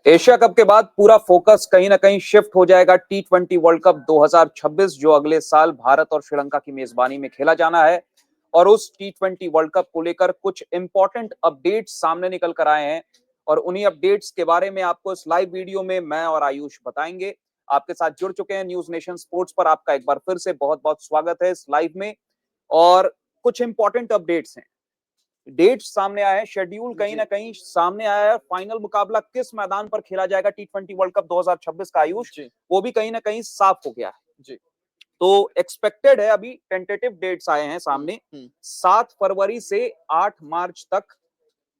Asia cup के बाद पूरा फोकस कहीं ना कहीं शिफ्ट हो जाएगा T20 वर्ल्ड कप 2026 जो अगले साल भारत और श्रीलंका की मेजबानी में खेला जाना है। और उस T20 वर्ल्ड कप को लेकर कुछ इंपॉर्टेंट अपडेट्स सामने निकल कर आए हैं और उन्हीं अपडेट्स के बारे में आपको इस लाइव वीडियो में मैं और आयुष बताएंगे। आपके साथ जुड़ चुके हैं न्यूज नेशन स्पोर्ट्स पर। आपका एक बार फिर से बहुत बहुत स्वागत है इस लाइव में। और कुछ इंपॉर्टेंट अपडेट्स हैं, डेट सामने आया है, शेड्यूल कहीं ना कहीं सामने आया है। फाइनल मुकाबला किस मैदान पर खेला जाएगा T20 वर्ल्ड कप 2026 का आयुष, वो भी कहीं ना कहीं साफ हो गया है जी। तो एक्सपेक्टेड है, अभी टेंटेटिव डेट्स आए हैं सामने, 7 फरवरी से 8 मार्च तक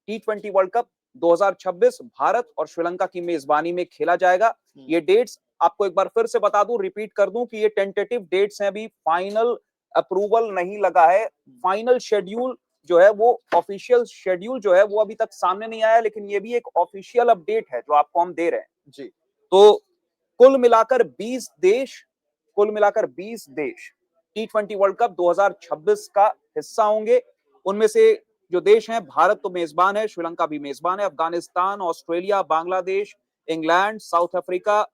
T20 वर्ल्ड कप 2026 भारत और श्रीलंका की मेजबानी में खेला जाएगा। ये डेट्स आपको एक बार फिर से बता दूं, रिपीट कर दूं कि ये टेंटेटिव डेट्स हैं, अभी फाइनल अप्रूवल नहीं लगा है। फाइनल शेड्यूल जो है वो ऑफिशियल शेड्यूल जो है वो अभी तक सामने नहीं आया, लेकिन ये भी एक ऑफिशियल अपडेट है जो आपको हम दे रहे हैं जी। तो कुल मिलाकर 20 देश T20 वर्ल्ड कप 2026 का हिस्सा होंगे। उनमें से जो देश हैं, भारत तो मेजबान है, श्रीलंका भी मेजबान है, Afghanistan, Australia, Bangladesh, England, south Africa,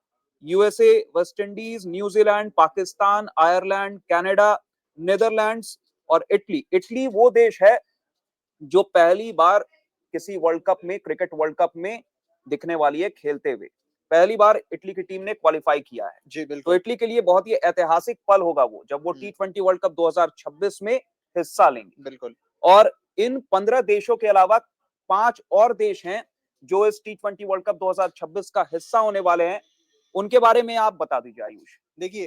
USA, West Indies, New Zealand, Pakistan, Ireland, Canada, Netherlands और इटली। इटली वो देश है जो पहली बार किसी वर्ल्ड कप में, क्रिकेट वर्ल्ड कप में दिखने वाली है खेलते हुए। पहली बार इटली की टीम ने क्वालिफाई किया है जी। बिल्कुल। तो इटली के लिए बहुत ही ऐतिहासिक पल होगा वो, जब वो T20 वर्ल्ड कप 2026 में हिस्सा लेंगे। बिल्कुल। और इन 15 देशों के अलावा 5 और देश हैं जो इस T20 वर्ल्ड कप 2026 का हिस्सा होने वाले हैं। उनके बारे में आप बता दीजिए आयुष। देखिए,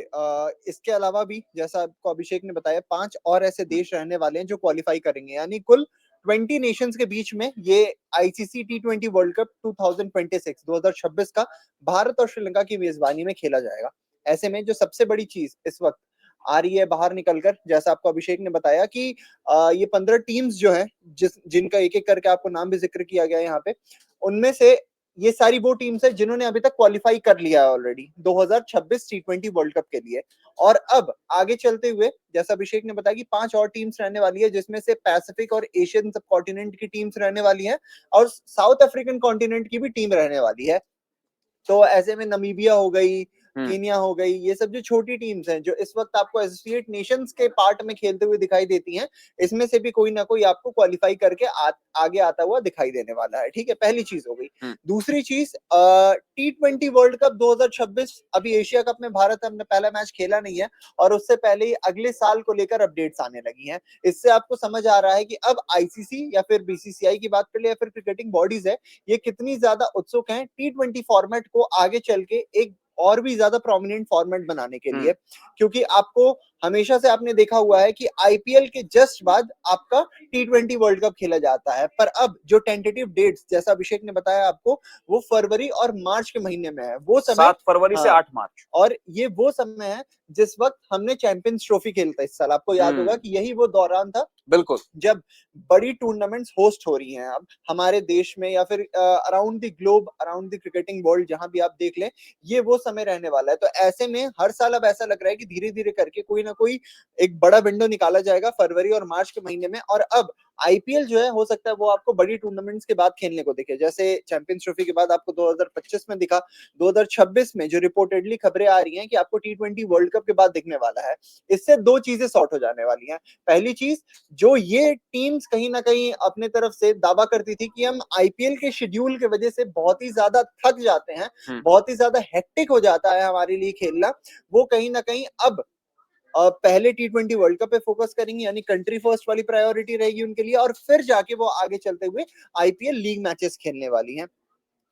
इसके अलावा भी जैसा आपको अभिषेक ने बताया, 5 और ऐसे देश रहने वाले हैं जो क्वालिफाई करेंगे, यानी कुल 20 नेशंस के बीच में ये आईसीसी T20 वर्ल्ड कप 2026 का भारत और श्रीलंका की मेजबानी में खेला जाएगा। ऐसे में जो सबसे बड़ी चीज इस वक्त आ रही है बाहर निकलकर, जैसा आपको अभिषेक ने बताया कि ये 15 टीम्स जो हैं, जिनका एक एक करके आपको नाम भी जिक्र किया गया है यहाँ पे, उनमें से ये सारी वो टीम्स है जिन्होंने अभी तक क्वालिफाई कर लिया है ऑलरेडी 2026 T20 वर्ल्ड कप के लिए। और अब आगे चलते हुए जैसा अभिषेक ने बताया कि 5 और टीम्स रहने वाली है, जिसमें से पैसिफिक और एशियन सब कॉन्टिनेंट की टीम्स रहने वाली हैं और साउथ अफ्रीकन कॉन्टिनेंट की भी टीम रहने वाली है। तो ऐसे में नमीबिया हो गई, कीनिया हो गई, ये सब जो छोटी टीम्स हैं जो इस वक्त आपको एसोसिएट नेशंस के पार्ट में खेलते हुए दिखाई देती हैं, इसमें से भी कोई ना कोई आपको क्वालिफाई करके आगे आता हुआ दिखाई देने वाला है। ठीक है, पहली चीज हो गई। दूसरी चीज, T20 वर्ल्ड कप 2026, अभी एशिया कप में भारत हमने पहला मैच खेला नहीं है और उससे पहले ही अगले साल को लेकर अपडेट्स आने लगी हैं। इससे आपको समझ आ रहा है कि अब आईसीसी या फिर बीसीसीआई की बात कर ले या फिर क्रिकेटिंग बॉडीज है, ये कितनी ज्यादा उत्सुक हैं T20 फॉर्मेट को आगे चल के एक और भी ज्यादा प्रोमिनेंट फॉर्मेट बनाने के लिए। क्योंकि आपको हमेशा से आपने देखा हुआ है कि आईपीएल के जस्ट बाद आपका T20 वर्ल्ड कप खेला जाता है, पर अब जो टेंटेटिव डेट्स जैसा अभिषेक ने बताया आपको, वो फरवरी और मार्च के महीने में है। वो समय 7 फरवरी से 8 मार्च, और ये वो समय है जिस वक्त हमने चैंपियंस ट्रॉफी खेलता इस साल। आपको याद होगा कि यही वो दौरान था बिल्कुल जब बड़ी टूर्नामेंट्स होस्ट हो रही हैं अब हमारे देश में या फिर around the globe, around the cricketing world, जहां भी आप देख लें, ये वो समय रहने वाला है। तो ऐसे में हर साल अब ऐसा लग रहा है कि धीरे धीरे करके कोई ना कोई एक बड़ा विंडो निकाला जाएगा फरवरी और मार्च के महीने में। और अब आईपीएल जो है, हो सकता है वो आपको बड़ी टूर्नामेंट्स के बाद खेलने को दिखे, जैसे चैंपियंस ट्रॉफी के बाद आपको 2025 में दिखा, 2026 में जो रिपोर्टेडली खबरें आ रही हैं कि आपको T20 वर्ल्ड कप के बाद दिखने वाला है। इससे दो चीजें सॉर्ट हो जाने वाली हैं। पहली चीज, जो ये टीम्स कहीं ना कहीं अपने तरफ से दावा करती थी कि हम आईपीएल के शेड्यूल की वजह से बहुत ही ज्यादा थक जाते हैं, बहुत ही ज्यादा हेक्टिक हो जाता है हमारे लिए खेलना, वो कहीं ना कहीं अब पहले T20 वर्ल्ड कप पे फोकस करेंगे, यानी कंट्री फर्स्ट वाली प्रायोरिटी रहेगी उनके लिए, और फिर जाके वो आगे चलते हुए आईपीएल लीग मैचेस खेलने वाली हैं।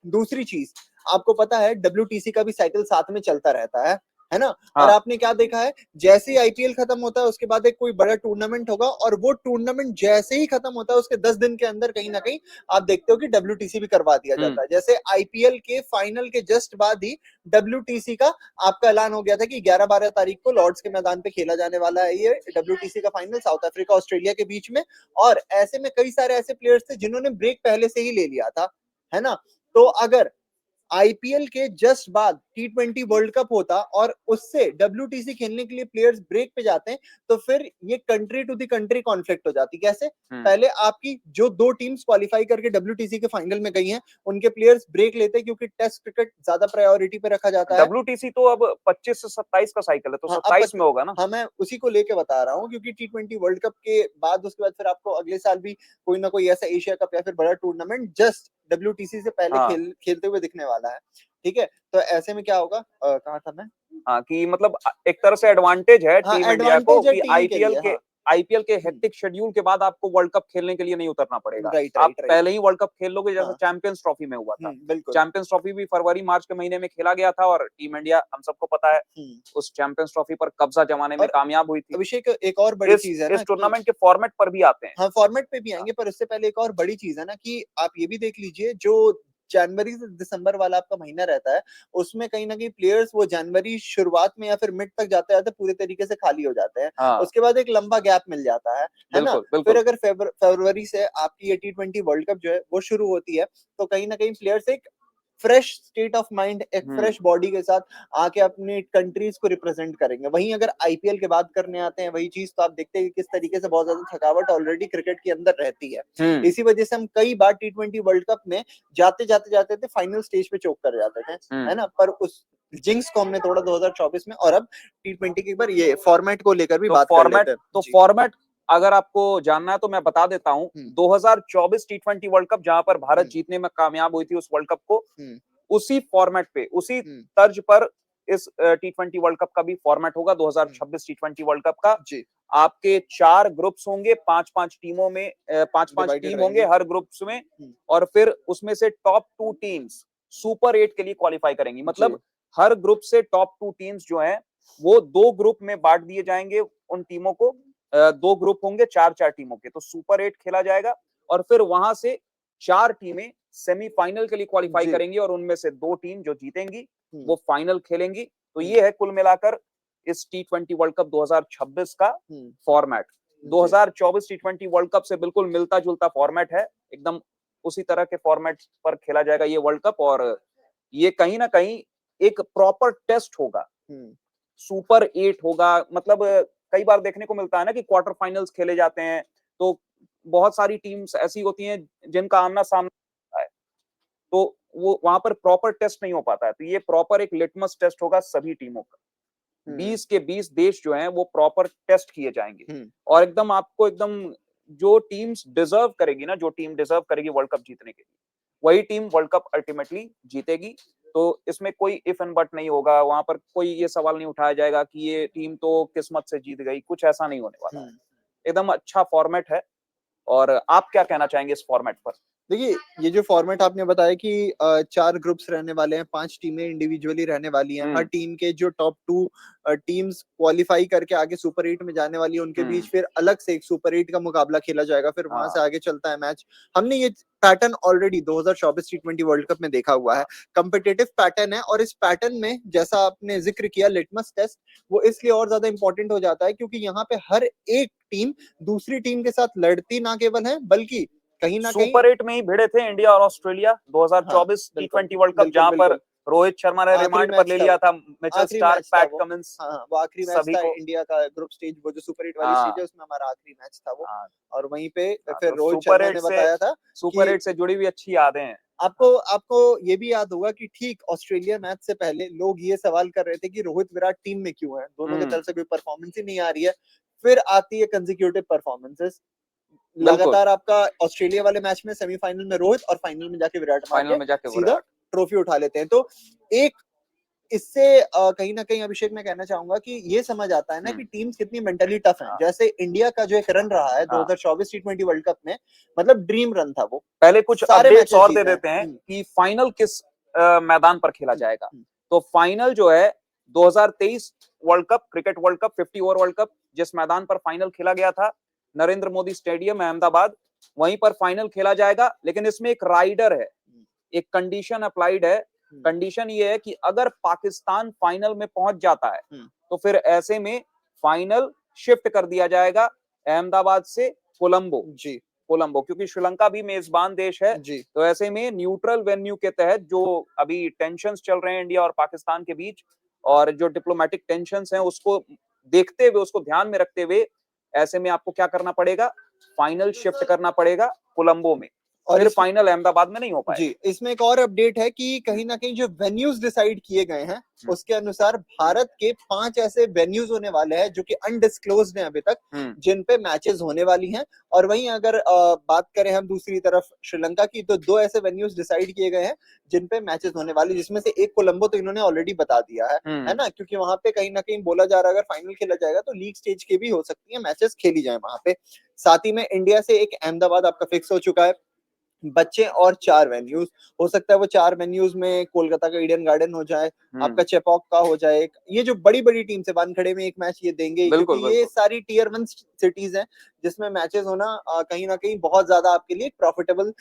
दूसरी चीज, आपको पता है WTC का भी साइकिल साथ में चलता रहता है ना। और आपने क्या देखा है, जैसे ही आईपीएल खत्म होता है उसके बाद एक कोई बड़ा टूर्नामेंट होगा, और वो टूर्नामेंट जैसे ही खत्म होता है उसके 10 दिन के अंदर कहीं ना कहीं आप देखते हो कि WTC भी करवा दिया जाता है। जैसे आईपीएल के फाइनल के जस्ट बाद ही WTC का आपका ऐलान हो गया था कि 11-12 तारीख को लॉर्ड्स के मैदान पे खेला जाने वाला है ये WTC का फाइनल, साउथ अफ्रीका ऑस्ट्रेलिया के बीच में। और ऐसे में कई सारे ऐसे प्लेयर्स थे जिन्होंने ब्रेक पहले से ही ले लिया था, है ना। तो अगर आईपीएल के जस्ट बाद T20 वर्ल्ड कप होता और उससे WTC खेलने के लिए प्लेयर्स ब्रेक पे जाते हैं, तो फिर ये country to the country conflict हो जाती। कैसे? पहले आपकी जो 2 टीम्स क्वालिफाई करके WTC के फाइनल में गई हैं, उनके प्लेयर्स ब्रेक लेते हैं क्योंकि टेस्ट क्रिकेट ज्यादा प्रायोरिटी पे रखा जाता है। WTC तो अब 25 से 27 का साइकिल है, तो हाँ, 27 में होगा ना? हाँ, मैं उसी को लेके बता रहा हूँ क्योंकि T20 वर्ल्ड कप के बाद उसके बाद फिर आपको अगले साल भी कोई ना कोई ऐसा एशिया कप या फिर बड़ा टूर्नामेंट जस्ट WTC से पहले हाँ। खेलते हुए दिखने वाला है। ठीक है? तो ऐसे में क्या होगा, कहाँ था मैं? हाँ, कि मतलब एक तरह से एडवांटेज है हाँ, टीम इंडिया को एडवांटेज है कि टीम के लिए, हाँ। आईपीएल के हेक्टिक शेड्यूल के बाद आपको वर्ल्ड कप खेलने के लिए नहीं उतरना पड़ेगा। राइट, आप राइट, राइट। पहले ही वर्ल्ड कप खेल लोगे, जैसा हाँ। चैंपियंस ट्रॉफी में हुआ था। बिल्कुल। चैंपियंस ट्रॉफी भी फरवरी मार्च के महीने में खेला गया था और टीम इंडिया, हम सबको पता है, उस चैंपियंस ट्रॉफी पर कब्जा जमाने में और कामयाब हुई थी। अभिषेक, एक और बड़ी चीज है ना इस कि टूर्नामेंट के फॉर्मेट पर भी आते हैं। हाँ, फॉर्मेट पे भी आएंगे, पर उससे पहले एक और बड़ी चीज है ना कि आप ये भी देख लीजिए, जो जनवरी से दिसंबर वाला आपका महीना रहता है, उसमें कहीं ना कहीं प्लेयर्स वो जनवरी शुरुआत में या फिर मिड तक जाते जाते पूरे तरीके से खाली हो जाते हैं। हाँ, उसके बाद एक लंबा गैप मिल जाता है ना? बिल्कुल, फिर बिल्कुल। अगर फरवरी से आपकी ये T20 वर्ल्ड कप जो है वो शुरू होती है, तो कहीं ना कहीं प्लेयर्स एक फ्रेश स्टेट ऑफ माइंड, एक फ्रेश बॉडी के साथ आके अपने कंट्रीज को रिप्रेजेंट करेंगे। वहीं अगर आईपीएल के बाद करने आते हैं वही चीज, तो आप देखते हैं कि किस तरीके से बहुत ज्यादा थकावट ऑलरेडी क्रिकेट के अंदर रहती है। इसी वजह से हम कई बार T20 वर्ल्ड कप में जाते थे फाइनल स्टेज पे चोक कर जाते थे, है ना? पर उस जिंक्स को हमने तोड़ा 2024 में, और अब T20 के एक बार ये फॉर्मेट को लेकर भी बात कर लेते हैं। फॉर्मेट अगर आपको जानना है तो मैं बता देता हूँ। 2024 T20 वर्ल्ड कप, जहां पर भारत जीतने में कामयाब हुई थी उस वर्ल्ड कप को, उसी फॉर्मेट पे, उसी तर्ज पर इस T20 वर्ल्ड कप का भी फॉर्मेट होगा 2026 T20 वर्ल्ड कप का। आपके 4 ग्रुप्स होंगे, 5-5 टीमों में, 5-5 टीम होंगे हर ग्रुप्स में, और फिर उसमें से टॉप 2 टीम्स सुपर 8 के लिए क्वालिफाई करेंगी। मतलब हर ग्रुप से टॉप 2 टीम्स जो हैं वो 2 ग्रुप में बांट दिए जाएंगे उन टीमों को। 2 ग्रुप होंगे 4-4 टीमों के, तो सुपर 8 खेला जाएगा और फिर वहां से 4 टीमें सेमीफाइनल के लिए क्वालिफाई करेंगी और उनमें से 2 टीम जो जीतेंगी वो फाइनल खेलेंगी। तो ये है कुल मिलाकर इस T20 वर्ल्ड कप 2026 का फॉर्मेट। 2024 T20 वर्ल्ड कप से बिल्कुल मिलता जुलता फॉर्मेट है, एकदम उसी तरह के फॉर्मेट पर खेला जाएगा ये वर्ल्ड कप, और ये कहीं ना कहीं एक प्रॉपर टेस्ट होगा, सुपर 8 होगा। मतलब कई बार देखने को मिलता है ना कि क्वार्टर फाइनल्स खेले जाते हैं तो बहुत सारी टीम्स ऐसी होती हैं जिनका आमना सामना होता है, तो वो वहां पर प्रॉपर टेस्ट नहीं हो पाता है। तो ये प्रॉपर एक लिटमस टेस्ट होगा सभी टीमों का। 20 के 20 देश जो हैं वो प्रॉपर टेस्ट किए जाएंगे और एकदम आपको एकदम जो टीम्स डिजर्व करेगी ना, जो टीम डिजर्व करेगी वर्ल्ड कप जीतने के लिए, वही टीम वर्ल्ड कप अल्टीमेटली जीतेगी। तो इसमें कोई इफ एंड बट नहीं होगा, वहां पर कोई ये सवाल नहीं उठाया जाएगा कि ये टीम तो किस्मत से जीत गई, कुछ ऐसा नहीं होने वाला है। एकदम अच्छा फॉर्मेट है। और आप क्या कहना चाहेंगे इस फॉर्मेट पर? देखिए, ये जो फॉर्मेट आपने बताया कि 4 ग्रुप्स रहने वाले हैं, 5 टीमें इंडिविजुअली रहने वाली हैं। हर टीम के जो टॉप 2 टीम्स क्वालिफाई करके आगे सुपर 8 में जाने वाली है, उनके बीच फिर अलग से एक सुपर 8 का मुकाबला खेला जाएगा, फिर वहां से आगे चलता है मैच। हमने ये pattern already 2024 T20 world cup में देखा हुआ है। कॉम्पिटिटिव पैटर्न है, और इस पैटर्न में जैसा आपने जिक्र किया लिटमस टेस्ट, वो इसलिए और ज्यादा इंपॉर्टेंट हो जाता है क्योंकि यहाँ पे हर एक टीम दूसरी टीम के साथ लड़ती ना केवल है, बल्कि कहीं ना कहीं सुपर 8 में ही भिड़े थे इंडिया और ऑस्ट्रेलिया 2024 T20 वर्ल्ड कप, जहां पर रोहित शर्मा ने रिमांड पर ले लिया था मिचेल स्टार्क, पैट कमिंस। हाँ, वो आखिरी मैच था इंडिया का ग्रुप स्टेज, वो जो सुपर 8 वाली स्टेज है उसमें हमारा आखिरी मैच था वो। और वहीं पे फिर रोहित शर्मा ने बताया था, सुपर 8 से जुड़ी हुई अच्छी यादें हैं। आपको ये भी याद होगा कि ठीक ऑस्ट्रेलिया मैच से पहले लोग ये सवाल कर रहे थे कि रोहित विराट टीम में क्यों है, दोनों की तरफ से कोई परफॉर्मेंस ही नहीं आ रही है। फिर आती है कंसेक्यूटिव परफॉर्मेंसेस, लगातार आपका ऑस्ट्रेलिया वाले मैच में सेमीफाइनल में रोहित और फाइनल में जाके विराट सीधा ट्रॉफी उठा लेते हैं। तो एक इससे कहीं ना कहीं अभिषेक मैं कहना चाहूंगा कि ये समझ आता है ना कि टीम्स कितनी मेंटली टफ हैं। जैसे इंडिया का जो एक रन रहा है 2024 T20 वर्ल्ड कप में, मतलब ड्रीम रन था वो। पहले कुछ अपडेट्स और दे देते हैं कि फाइनल किस मैदान पर खेला जाएगा। तो फाइनल जो है 2023 world cup, cricket world cup, 50 over world cup, जिस मैदान पर फाइनल खेला गया था, नरेंद्र मोदी स्टेडियम अहमदाबाद, वहीं पर फाइनल खेला जाएगा। लेकिन इसमें एक राइडर है, एक कंडीशन अप्लाइड है। कंडीशन ये है कि अगर पाकिस्तान फाइनल में पहुंच जाता है तो फिर ऐसे में फाइनल शिफ्ट कर दिया जाएगा अहमदाबाद से कोलंबो। कोलंबो, क्योंकि श्रीलंका भी मेजबान देश है। जी तो ऐसे में न्यूट्रल वेन्यू के तहत जो अभी टेंशन्स चल रहे हैं इंडिया और पाकिस्तान के बीच, और जो डिप्लोमेटिक टेंशन्स हैं, उसको देखते हुए, उसको ध्यान में रखते हुए, ऐसे में आपको क्या करना पड़ेगा, फाइनल शिफ्ट करना पड़ेगा कोलंबो में, और फिर इस फाइनल अहमदाबाद में नहीं हो जी पाएगा। इसमें एक और अपडेट है कि कहीं ना कहीं जो वेन्यूज डिसाइड किए गए हैं उसके अनुसार भारत के 5 ऐसे वेन्यूज होने वाले हैं जो कि अनडिस्क्लोज्ड हैं अभी तक, जिन पे मैचेस होने वाली हैं। और वहीं अगर बात करें हम दूसरी तरफ श्रीलंका की, तो 2 ऐसे वेन्यूज डिसाइड किए गए हैं जिन पे मैचेस होने वाले, जिसमें से एक कोलंबो तो इन्होंने ऑलरेडी बता दिया है ना, क्योंकि वहां पे कहीं ना कहीं बोला जा रहा है अगर फाइनल खेला जाएगा तो लीग स्टेज के भी हो सकती है मैचेस खेली जाए वहां पे। साथ ही में इंडिया से एक अहमदाबाद आपका फिक्स हो चुका है, बच्चे और 4 वेन्यूज हो सकता है, वो 4 वेन्यूज में कोलकाता का ईडन गार्डन हो जाए, आपका चेपॉक का हो जाए, ये जो बड़ी बड़ी टीम से वानखेड़े में एक मैच ये देंगे, बिल्कुल, क्योंकि ये सारी टियर 1 सिटीज हैं जिसमें मैचेस होना कहीं ना कहीं बहुत ज्यादा आपके लिए प्रॉफिटेबल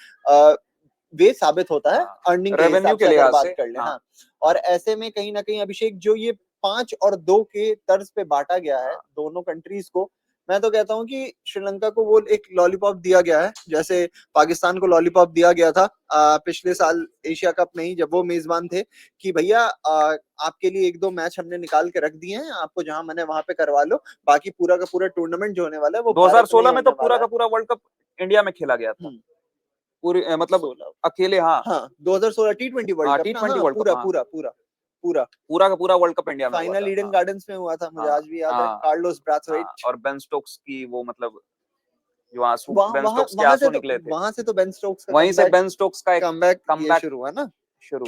वे साबित होता है अर्निंग के रेवेन्यू हिसाब के से अगर लिहाज बात से। कर ले। हाँ, और ऐसे में कहीं ना कहीं अभिषेक जो ये 5 और 2 के तर्ज पे बांटा गया है दोनों कंट्रीज को, मैं तो कहता हूं कि श्रीलंका को वो एक लॉलीपॉप दिया गया है जैसे पाकिस्तान को लॉलीपॉप दिया गया था पिछले साल एशिया कप में ही, जब वो मेजबान थे, कि भैया आपके लिए 1-2 मैच हमने निकाल के रख दिए हैं, आपको जहां मन है वहां पे करवा लो, बाकी पूरा का पूरा टूर्नामेंट जो होने वाला है वो भारत में 2016 ही में तो होने पूरा वाला का है। पूरा वर्ल्ड कप इंडिया में खेला गया था, पूरी मतलब 16 अकेले। हाँ, 2016 टी20 वर्ल्ड कप ना, T20 वर्ल्ड कप, पूरा हाँ, पूरा पूरा पूरा पूरा का पूरा वर्ल्ड कप इंडिया में हुआ फाइनल था। ईडन हाँ, गार्डन्स में हुआ था, मुझे हाँ, आज भी याद है, हाँ, कार्लोस हाँ, ब्राथवेट। और बेन स्टोक्स की वो मतलब जो आंसू, बेन स्टोक्स के आंसू निकले थे, वहां से तो बेन स्टोक्स का वहीं से कमबैक बेन स्टोक्स का एक कमबैक ये कमबैक शुरू हुआ ना। शुरू